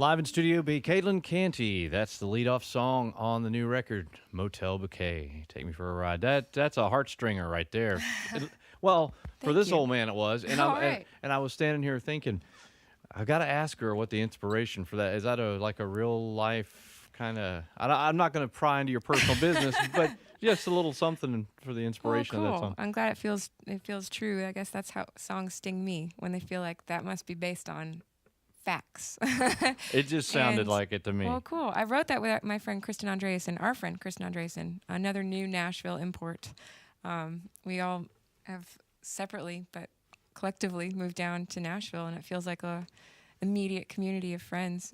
Live in Studio B, Caitlin Canty. That's the lead-off song on the new record, Motel Bouquet. Take me for a ride. That's a heartstringer right there. Well, for Thank this you. old man it was. And All I right. and I was standing here thinking, I got to ask her what the inspiration for that is. That like a real life kind of? I'm not going to pry into your personal business, but just a little something for the Well, inspiration of that cool. song. I'm glad it feels true. I guess that's how songs sting me, when they feel like that must be based on facts. It just sounded And- like it to me. Well, cool. I wrote that with my friend Kristen Andreasen, our friend Kristen Andreasen, another new Nashville import. We all have separately but collectively moved down to Nashville, and it feels like a immediate community of friends.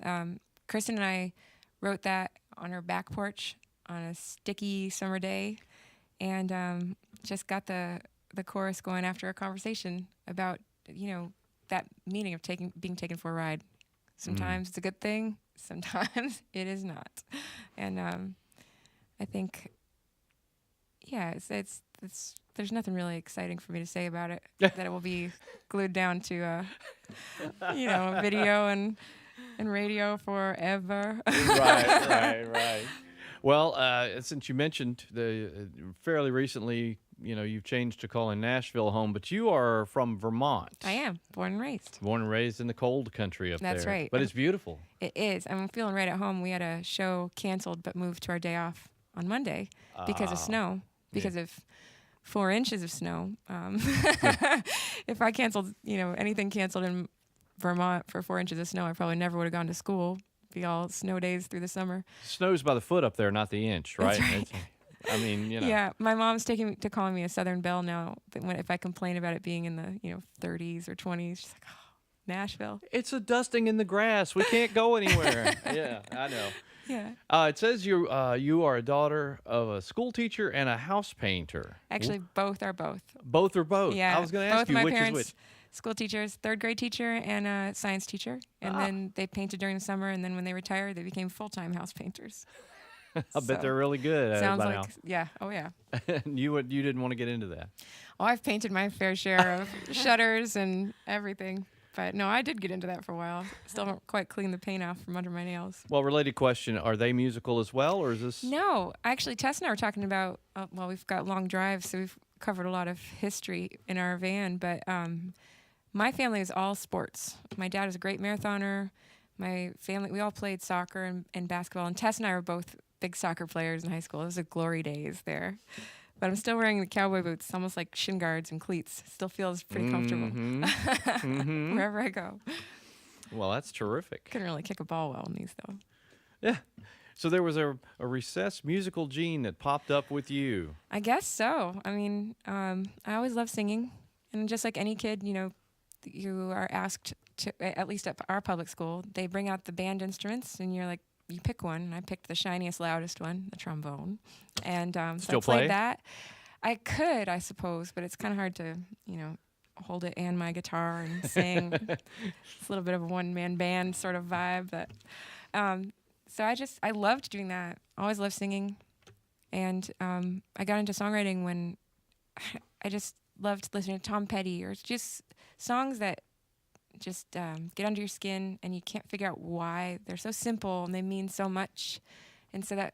Kristen and I wrote that on her back porch on a sticky summer day, and just got the chorus going after a conversation about that meaning of being taken for a ride. Sometimes it's a good thing, sometimes it is not, and I think it's there's nothing really exciting for me to say about it. That it will be glued down to video and radio forever. Right. Well, since you mentioned fairly recently, you've changed to calling Nashville home, but you are from Vermont. I am born and raised. Born and raised in the cold country up there. That's right. But it's beautiful. It is. I'm feeling right at home. We had a show canceled but moved to our day off on Monday because of snow, because of 4 inches of snow. If I canceled, anything canceled in Vermont for 4 inches of snow, I probably never would have gone to school. Be all snow days through the summer. Snow's by the foot up there, not the inch, right? That's right. Yeah, my mom's taking to calling me a Southern Belle now. If I complain about it being in the 30s or 20s, she's like, "Oh, Nashville." It's a dusting in the grass. We can't go anywhere. Yeah, I know. Yeah. It says you are a daughter of a school teacher and a house painter. Actually, both are both. Both are both. Yeah. I was going to ask both you my which parents, is which. School teachers, third grade teacher and a science teacher, and then they painted during the summer, and then when they retired, they became full-time house painters. I bet they're really good at Sounds it by like, yeah, oh yeah. now. You didn't want to get into that. Oh, I've painted my fair share of shutters and everything. But no, I did get into that for a while. Still don't quite clean the paint off from under my nails. Well, related question, are they musical as well, or is this? No, actually, Tess and I were talking about, we've got long drives, so we've covered a lot of history in our van, but my family is all sports. My dad is a great marathoner. My family, we all played soccer and basketball, and Tess and I were both big soccer players in high school. It was a glory days there. But I'm still wearing the cowboy boots, almost like shin guards and cleats. Still feels pretty comfortable wherever I go. Well, that's terrific. Couldn't really kick a ball well in these, though. Yeah. So there was a recessed musical gene that popped up with you. I guess so. I mean, I always loved singing. And just like any kid, you are asked to, at least at our public school, they bring out the band instruments, and you're like, you pick one. And I picked the shiniest, loudest one, the trombone. And so I played that. I could, I suppose, but it's kind of hard to, hold it and my guitar and sing. It's a little bit of a one-man band sort of vibe. But so I loved doing that. Always loved singing. And I got into songwriting when I just loved listening to Tom Petty, or just songs that just get under your skin and you can't figure out why. They're so simple and they mean so much. And so that,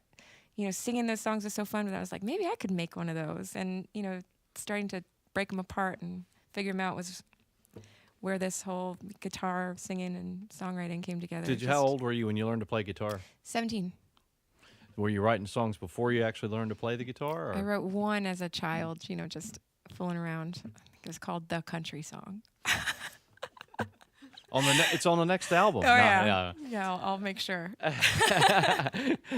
singing those songs was so fun. But I was like, maybe I could make one of those. And, starting to break them apart and figure them out was where this whole guitar singing and songwriting came together. How old were you when you learned to play guitar? 17. Were you writing songs before you actually learned to play the guitar? Or? I wrote one as a child, just fooling around. I think it was called The Country Song. It's on the next album. Oh, yeah. Yeah, I'll make sure.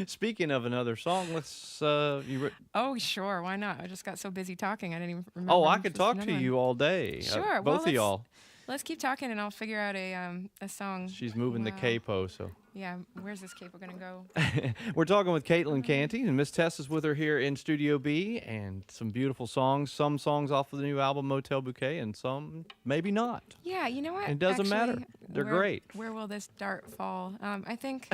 Speaking of another song, let's... Oh, sure. Why not? I just got so busy talking, I didn't even remember. Oh, I could talk to you all day. Sure. Both of y'all. Let's keep talking, and I'll figure out a song. She's moving the capo, so... Yeah, where's this capo going to go? We're talking with Caitlin Canty, and Miss Tess is with her here in Studio B, and some beautiful songs. Some songs off of the new album, Motel Bouquet, and some maybe not. Yeah, you know what? It doesn't matter. They're great. Where will this dart fall? I think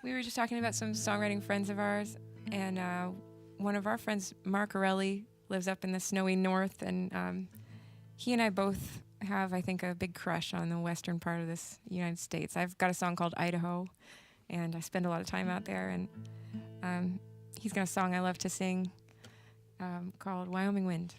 we were just talking about some songwriting friends of ours, and one of our friends, Mark Orelli, lives up in the snowy north, and he and I both have, I think, a big crush on the western part of this United States. I've got a song called Idaho, and I spend a lot of time out there. And he's got a song I love to sing called Wyoming Wind.